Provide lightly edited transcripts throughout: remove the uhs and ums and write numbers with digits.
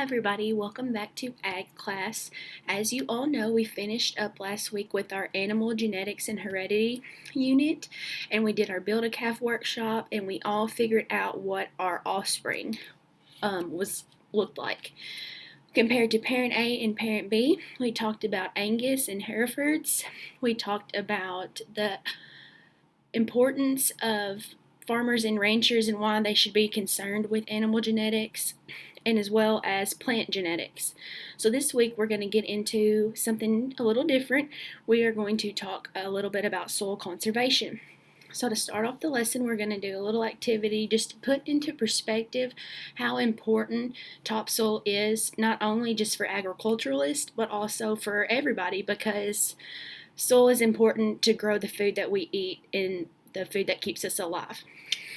Everybody, welcome back to Ag class. As you all know, we finished up last week with our animal genetics and heredity unit, and we did our build a calf workshop, and we all figured out what our offspring looked like. Compared to parent A and parent B, we talked about Angus and Herefords. We talked about the importance of farmers and ranchers and why they should be concerned with animal genetics, and as well as plant genetics. So this week we're going to get into something a little different. We are going to talk a little bit about soil conservation. So to start off the lesson, we're going to do a little activity just to put into perspective how important topsoil is, not only just for agriculturalists, but also for everybody, because soil is important to grow the food that we eat and the food that keeps us alive.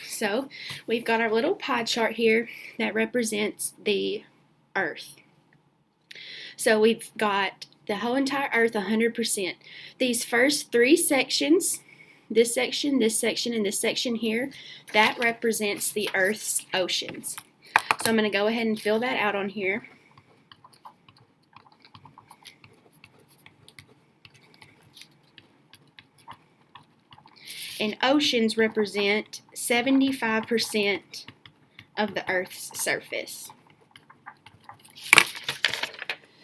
So we've got our little pie chart here that represents the earth. So we've got the whole entire earth 100%. These first three sections, this section, and this section here, that represents the earth's oceans. So I'm going to go ahead and fill that out on here. And oceans represent 75% of the Earth's surface.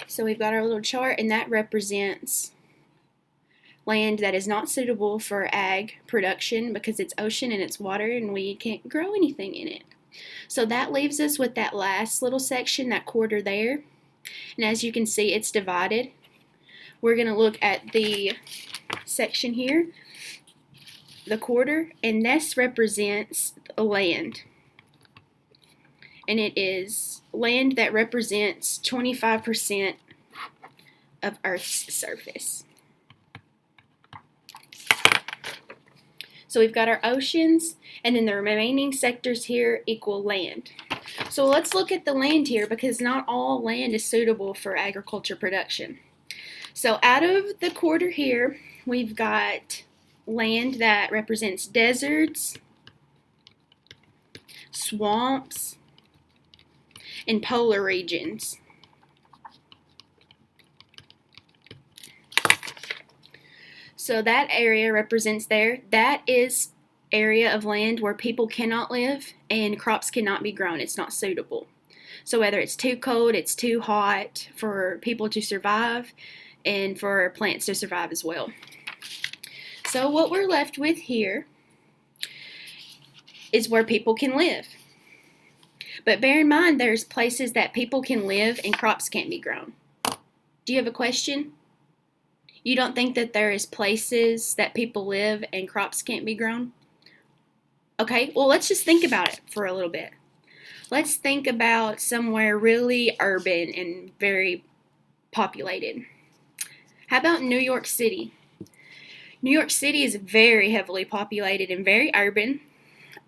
So we've got our little chart, and that represents land that is not suitable for ag production because it's ocean and it's water and we can't grow anything in it. So that leaves us with that last little section, that quarter there. And as you can see, it's divided. We're going to look at the section here, the quarter, and this represents land, and it is land that represents 25% of Earth's surface. So we've got our oceans, and then the remaining sectors here equal land. So let's look at the land here, because not all land is suitable for agriculture production. So out of the quarter here, we've got land that represents deserts, swamps, and polar regions. So that area represents that is area of land where people cannot live and crops cannot be grown. It's not suitable. So whether it's too cold, it's too hot for people to survive and for plants to survive as well. So what we're left with here is where people can live. But bear in mind, there's places that people can live and crops can't be grown. Do you have a question? You don't think that there is places that people live and crops can't be grown? Okay, well, let's just think about it for a little bit. Let's think about somewhere really urban and very populated. How about New York City? New York City is very heavily populated and very urban,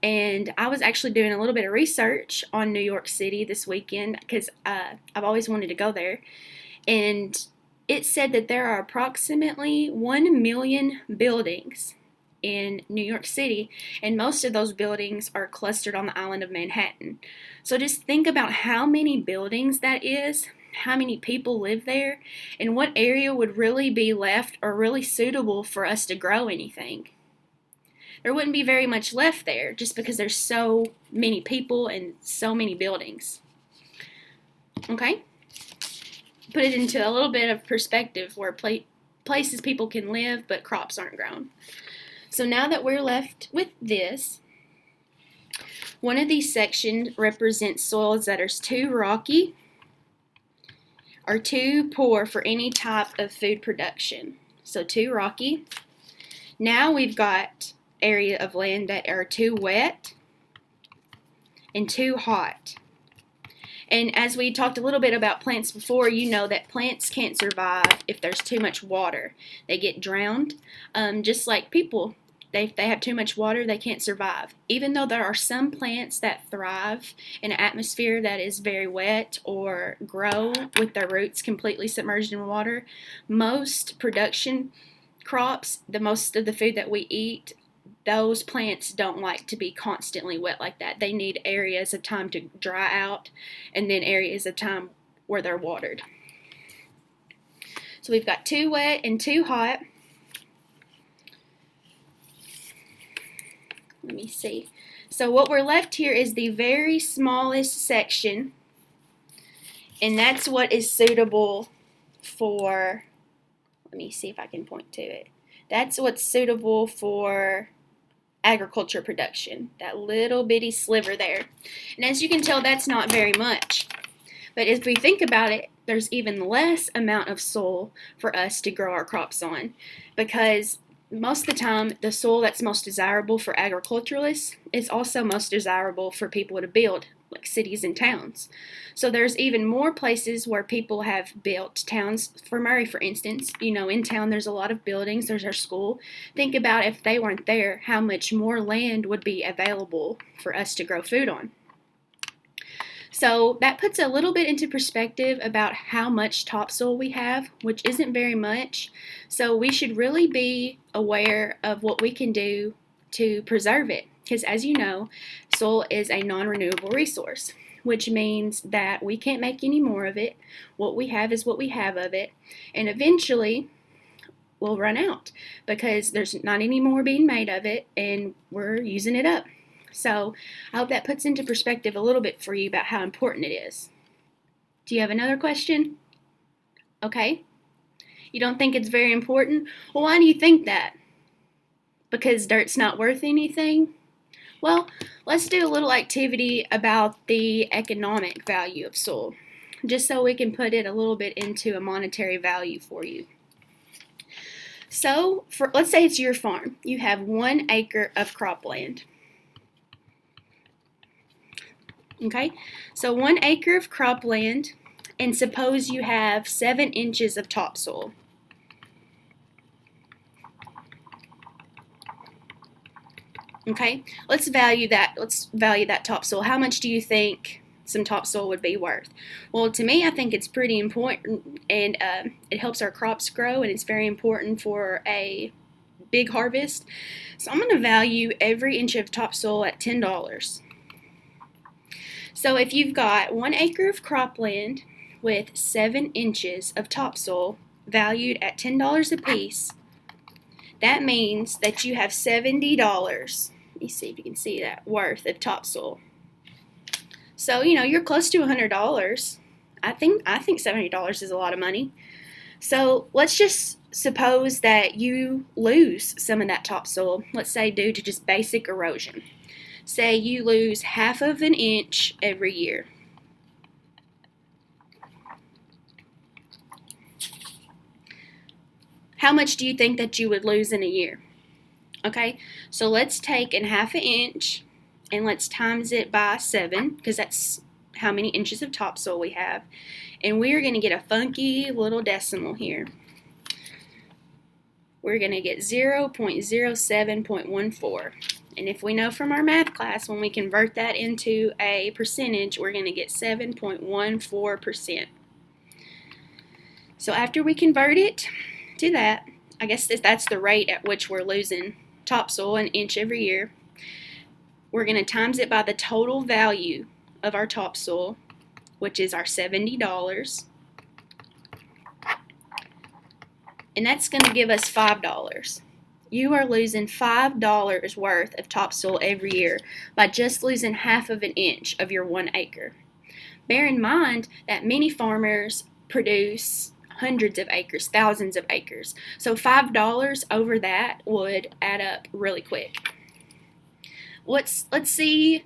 and I was actually doing a little bit of research on New York City this weekend because I've always wanted to go there, and it said that there are approximately 1 million buildings in New York City, and most of those buildings are clustered on the island of Manhattan. So just think about how many buildings that is, how many people live there, and what area would really be left or really suitable for us to grow anything. There wouldn't be very much left there just because there's so many people and so many buildings. Okay? Put it into a little bit of perspective where places people can live but crops aren't grown. So now that we're left with this, one of these sections represents soils that are too rocky or too poor for any type of food production. So too rocky. Now we've got area of land that are too wet and too hot. And as we talked a little bit about plants before, you know that plants can't survive if there's too much water. They get drowned, just like people. If they have too much water, they can't survive. Even though there are some plants that thrive in an atmosphere that is very wet or grow with their roots completely submerged in water, most production crops, the most of the food that we eat, those plants don't like to be constantly wet like that. They need areas of time to dry out and then areas of time where they're watered. So we've got too wet and too hot. Let me see. So what we're left here is the very smallest section, and that's what is suitable for, let me see if I can point to it. That's what's suitable for agriculture production, that little bitty sliver there. And as you can tell, that's not very much. But if we think about it, there's even less amount of soil for us to grow our crops on, because most of the time, the soil that's most desirable for agriculturalists is also most desirable for people to build, like cities and towns. So there's even more places where people have built towns. For Murray, for instance, in town there's a lot of buildings, there's our school. Think about if they weren't there, how much more land would be available for us to grow food on. So that puts a little bit into perspective about how much topsoil we have, which isn't very much. So we should really be aware of what we can do to preserve it. Because as you know, soil is a non-renewable resource, which means that we can't make any more of it. What we have is what we have of it. And eventually, we'll run out because there's not any more being made of it and we're using it up. So I hope that puts into perspective a little bit for you about how important it is. Do you have another question? Okay. You don't think it's very important? Well, why do you think that? Because dirt's not worth anything? Well, let's do a little activity about the economic value of soil, just so we can put it a little bit into a monetary value for you. So, let's say it's your farm. You have 1 acre of cropland. Okay, so 1 acre of cropland, and suppose you have 7 inches of topsoil. Okay, let's value that topsoil. How much do you think some topsoil would be worth? Well, to me, I think it's pretty important, and it helps our crops grow, and it's very important for a big harvest. So I'm going to value every inch of topsoil at $10. So if you've got 1 acre of cropland with 7 inches of topsoil valued at $10 a piece, that means that you have $70. Let me see if you can see that worth of topsoil. So, you're close to $100. I think $70 is a lot of money. So let's just suppose that you lose some of that topsoil, let's say due to just basic erosion. Say you lose half of an inch every year. How much do you think that you would lose in a year? Okay, so let's take an half an inch and let's times it by 7, because that's how many inches of topsoil we have. And we're going to get a funky little decimal here. We're going to get 0.07.14. And if we know from our math class, when we convert that into a percentage, we're going to get 7.14%. So after we convert it to that, I guess that's the rate at which we're losing topsoil, an inch every year. We're going to times it by the total value of our topsoil, which is our $70. And that's going to give us $5. You are losing $5 worth of topsoil every year by just losing half of an inch of your 1 acre. Bear in mind that many farmers produce hundreds of acres, thousands of acres. So $5 over that would add up really quick. Let's see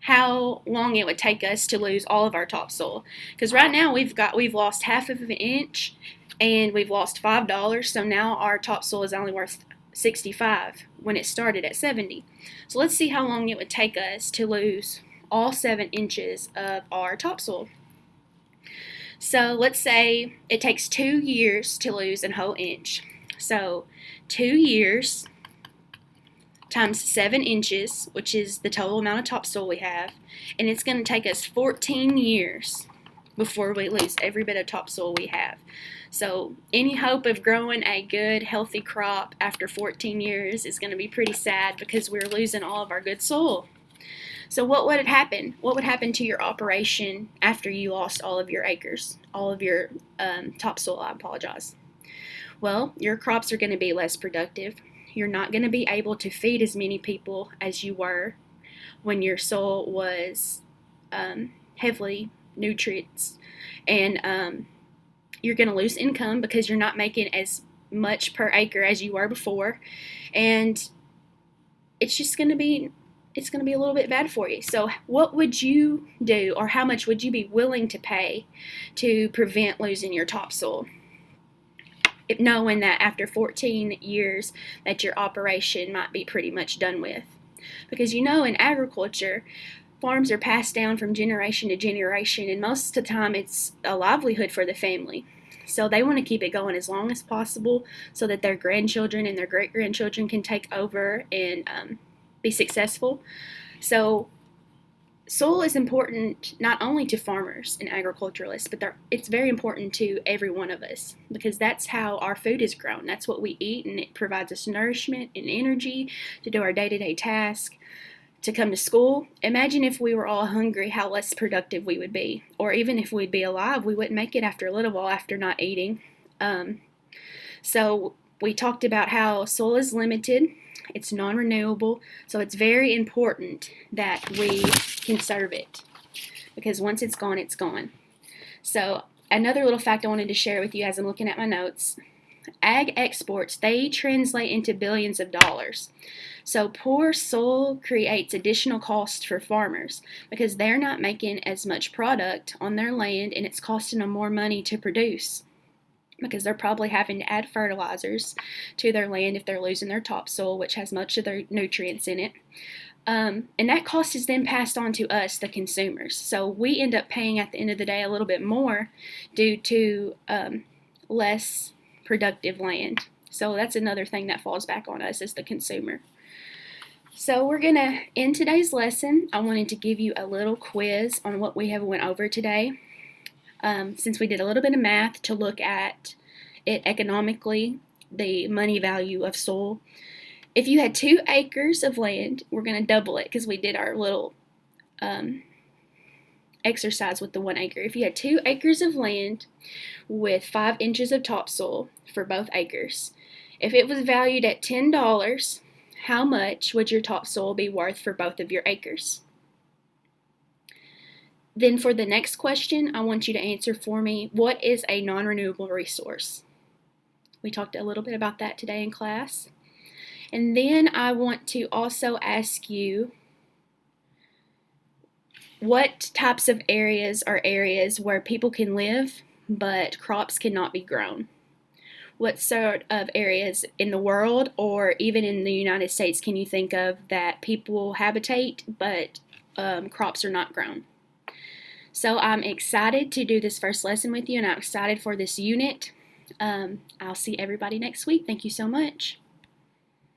how long it would take us to lose all of our topsoil. Because right now we've lost half of an inch and we've lost $5. So now our topsoil is only worth $65 when it started at $70. So let's see how long it would take us to lose all 7 inches of our topsoil. So let's say it takes 2 years to lose a whole inch. So 2 years times 7 inches, which is the total amount of topsoil we have, and it's going to take us 14 years before we lose every bit of topsoil we have. So any hope of growing a good, healthy crop after 14 years is going to be pretty sad because we're losing all of our good soil. So what would happen? What would happen to your operation after you lost all of your acres, all of your topsoil? I apologize. Well, your crops are going to be less productive. You're not going to be able to feed as many people as you were when your soil was heavily nutrients, and you're going to lose income because you're not making as much per acre as you were before, and it's just going to be a little bit bad for you. So what would you do, or how much would you be willing to pay to prevent losing your topsoil, knowing that after 14 years that your operation might be pretty much done with? Because in agriculture, farms are passed down from generation to generation, and most of the time it's a livelihood for the family. So they want to keep it going as long as possible so that their grandchildren and their great-grandchildren can take over and be successful. So soil is important not only to farmers and agriculturalists, but it's very important to every one of us, because that's how our food is grown. That's what we eat, and it provides us nourishment and energy to do our day-to-day tasks, to come to school. Imagine if we were all hungry, how less productive we would be. Or even if we'd be alive, we wouldn't make it after a little while after not eating. So we talked about how soil is limited. It's non-renewable. So it's very important that we conserve it, because once it's gone, it's gone. So another little fact I wanted to share with you as I'm looking at my notes: ag exports, they translate into billions of dollars. So poor soil creates additional costs for farmers because they're not making as much product on their land, and it's costing them more money to produce, because they're probably having to add fertilizers to their land if they're losing their topsoil, which has much of their nutrients in it. And that cost is then passed on to us, the consumers. So we end up paying at the end of the day a little bit more due to less productive land. So that's another thing that falls back on us as the consumer. So we're going to end today's lesson. I wanted to give you a little quiz on what we have went over today. Since we did a little bit of math to look at it economically, the money value of soil. If you had 2 acres of land, we're going to double it because we did our little exercise with the 1 acre. If you had 2 acres of land with 5 inches of topsoil for both acres, if it was valued at $10, how much would your topsoil be worth for both of your acres? Then for the next question, I want you to answer for me, what is a non-renewable resource? We talked a little bit about that today in class. And then I want to also ask you, what types of areas are areas where people can live but crops cannot be grown? What sort of areas in the world or even in the United States can you think of that people habitate but crops are not grown? So I'm excited to do this first lesson with you, and I'm excited for this unit. I'll see everybody next week. Thank you so much.